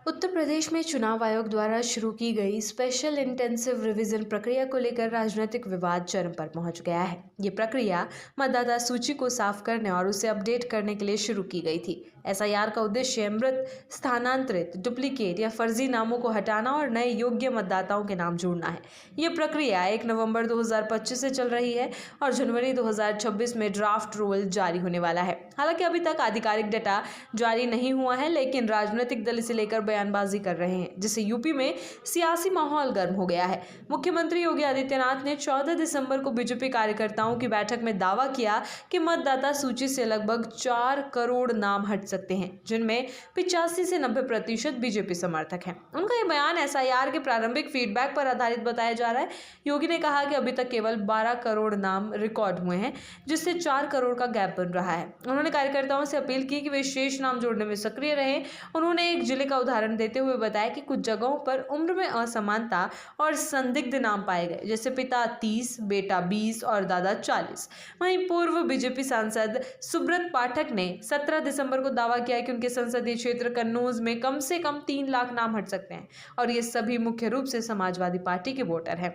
उत्तर प्रदेश में चुनाव आयोग द्वारा शुरू की गई स्पेशल इंटेंसिव रिवीजन प्रक्रिया को लेकर राजनीतिक विवाद चरम पर पहुंच गया है। ये प्रक्रिया मतदाता सूची को साफ करने और उसे अपडेट करने के लिए शुरू की गई थी। एसआईआर का उद्देश्य मृत, स्थानांतरित, डुप्लीकेट या फर्जी नामों को हटाना और नए योग्य मतदाताओं के नाम जोड़ना है। ये प्रक्रिया 1 नवंबर 2025 से चल रही है और जनवरी 2026 में ड्राफ्ट रोल जारी होने वाला है। हालांकि अभी तक आधिकारिक डेटा जारी नहीं हुआ है, लेकिन राजनीतिक दल इसे लेकर बयानबाजी कर रहे हैं, जिससे यूपी में सियासी माहौल गर्म हो गया है। मुख्यमंत्री योगी आदित्यनाथ ने 14 दिसंबर को बीजेपी कार्यकर्ताओं की बैठक में दावा किया कि मतदाता सूची से लगभग 4 करोड़ नाम हट सकते हैं, जिनमें 85 से 90% बीजेपी समर्थक हैं। उनका यह बयान एसआईआर के प्रारंभिक फीडबैक पर आधारित बताया जा रहा है। योगी ने कहा कि अभी तक केवल 12 करोड़ नाम रिकॉर्ड हुए हैं, जिससे 4 करोड़ का गैप बन रहा है। उन्होंने कार्यकर्ताओं से अपील की कि वे शेष नाम जोड़ने में सक्रिय रहें। उन्होंने एक जिले का उदाहरण देते हुए बताया कि कुछ जगहों पर उम्र में असमानता और संदिग्ध नाम पाए गए, जैसे पिता 30, बेटा 20 और दादा 40। वहीं पूर्व बीजेपी सांसद सुब्रत पाठक ने 17 दिसंबर को दावा किया कि उनके संसदीय क्षेत्र कन्नौज में कम से कम 3 लाख नाम हट सकते हैं और ये सभी मुख्य रूप से समाजवादी पार्टी के वोटर हैं।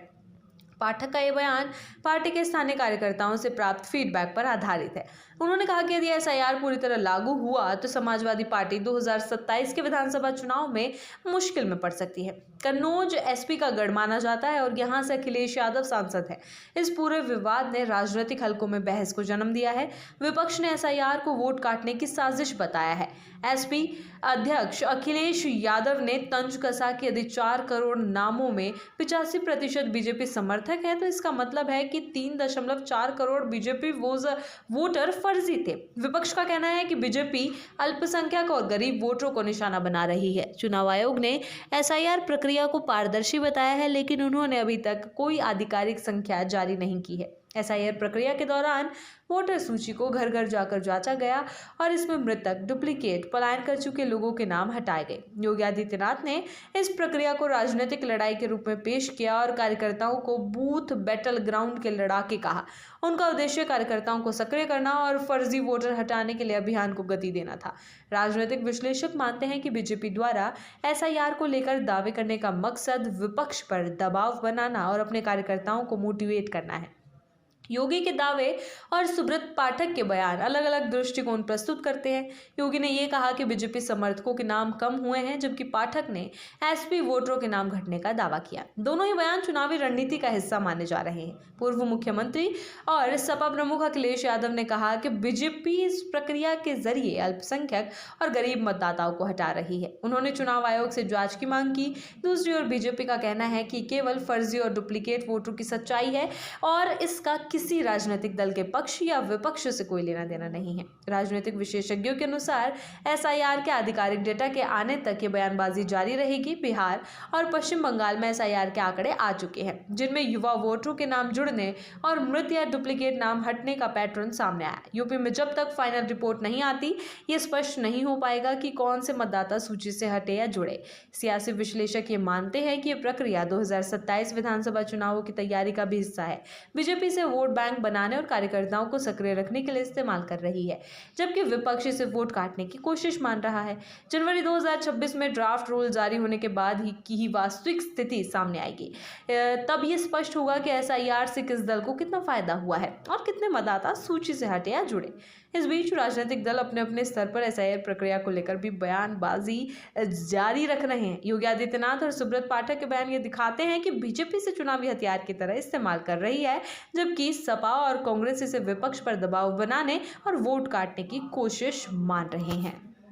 पाठक का यह बयान पार्टी के स्थानीय कार्यकर्ताओं से प्राप्त फीडबैक पर आधारित है। उन्होंने कहा कि यदि एसआईआर पूरी तरह लागू हुआ तो समाजवादी पार्टी 2027 के विधानसभा चुनाव में मुश्किल में पड़ सकती है। कन्नौज एसपी का गढ़ माना जाता है और यहां से अखिलेश यादव सांसद हैं। इस पूरे विवाद ने राजनीतिक हलकों में बहस को जन्म दिया है। विपक्ष ने एसआईआर को वोट काटने की साजिश बताया है। एसपी अध्यक्ष अखिलेश यादव ने तंज कसा कि यदि 4 करोड़ नामों में 85% बीजेपी समर्थक है तो इसका मतलब है कि 3.4 करोड़ बीजेपी वोटर फर्जी थे। विपक्ष का कहना है कि बीजेपी अल्पसंख्यक और गरीब वोटरों को निशाना बना रही है। चुनाव आयोग ने एसआईआर प्रक्रिया को पारदर्शी बताया है, लेकिन उन्होंने अभी तक कोई आधिकारिक संख्या जारी नहीं की है। एसआईआर प्रक्रिया के दौरान वोटर सूची को घर घर जाकर जांचा गया और इसमें मृतक, डुप्लीकेट, पलायन कर चुके लोगों के नाम हटाए गए। योगी आदित्यनाथ ने इस प्रक्रिया को राजनीतिक लड़ाई के रूप में पेश किया और कार्यकर्ताओं को बूथ बैटल ग्राउंड के लड़ाके कहा। उनका उद्देश्य कार्यकर्ताओं को सक्रिय करना और फर्जी वोटर हटाने के लिए अभियान को गति देना था। राजनीतिक विश्लेषक मानते हैं कि बीजेपी द्वारा एसआईआर को लेकर दावे करने का मकसद विपक्ष पर दबाव बनाना और अपने कार्यकर्ताओं को मोटिवेट करना है। योगी के दावे और सुब्रत पाठक के बयान अलग अलग दृष्टिकोण प्रस्तुत करते हैं। योगी ने यह कहा कि बीजेपी समर्थकों के नाम कम हुए हैं, जबकि पाठक ने एसपी वोटरों के नाम घटने का दावा किया। दोनों ही बयान चुनावी रणनीति का हिस्सा माने जा रहे हैं। पूर्व मुख्यमंत्री और सपा प्रमुख अखिलेश यादव ने कहा कि बीजेपी इस प्रक्रिया के जरिए अल्पसंख्यक और गरीब मतदाताओं को हटा रही है। उन्होंने चुनाव आयोग से जांच की मांग की। दूसरी ओर बीजेपी का कहना है कि केवल फर्जी और डुप्लीकेट वोटों की सच्चाई है और इसका किसी राजनीतिक दल के पक्ष या विपक्ष से कोई लेना देना नहीं है। राजनीतिक विशेषज्ञों के अनुसार एसआईआर के आधिकारिक डेटा के आने तक ये बयानबाजी जारी रहेगी। बिहार और पश्चिम बंगाल में एसआईआर के आंकड़े आ चुके हैं, जिनमें युवा वोटरों के नाम जुड़ने और मृत या डुप्लीकेट नाम हटने का पैटर्न सामने आया। यूपी में जब तक फाइनल रिपोर्ट नहीं आती, ये स्पष्ट नहीं हो पाएगा कि कौन से मतदाता सूची से हटे या जुड़े। सियासी विश्लेषक ये मानते हैं कि ये प्रक्रिया 2027 विधानसभा चुनावों की तैयारी का भी हिस्सा है। बीजेपी से वोट बैंक बनाने और कार्यकर्ताओं को सक्रिय रखने के लिए इस्तेमाल कर रही है, जबकि विपक्ष इसे वोट काटने की कोशिश मान रहा है। जनवरी 2026 में ड्राफ्ट रूल जारी होने के बाद ही वास्तविक स्थिति सामने आएगी। तब ये स्पष्ट होगा कि एसआईआर से किस दल को कितना फायदा हुआ है और कितने मतदाता सूची से हटे या जुड़े। इस बीच राजनीतिक दल अपने अपने स्तर पर एसआईआर प्रक्रिया को लेकर भी बयानबाजी जारी रख रहे हैं। योगी आदित्यनाथ और सुब्रत पाठक के बयान ये दिखाते हैं कि बीजेपी से चुनावी हथियार की तरह इस्तेमाल कर रही है, जबकि सपा और कांग्रेस इसे विपक्ष पर दबाव बनाने और वोट काटने की कोशिश मान रहे हैं।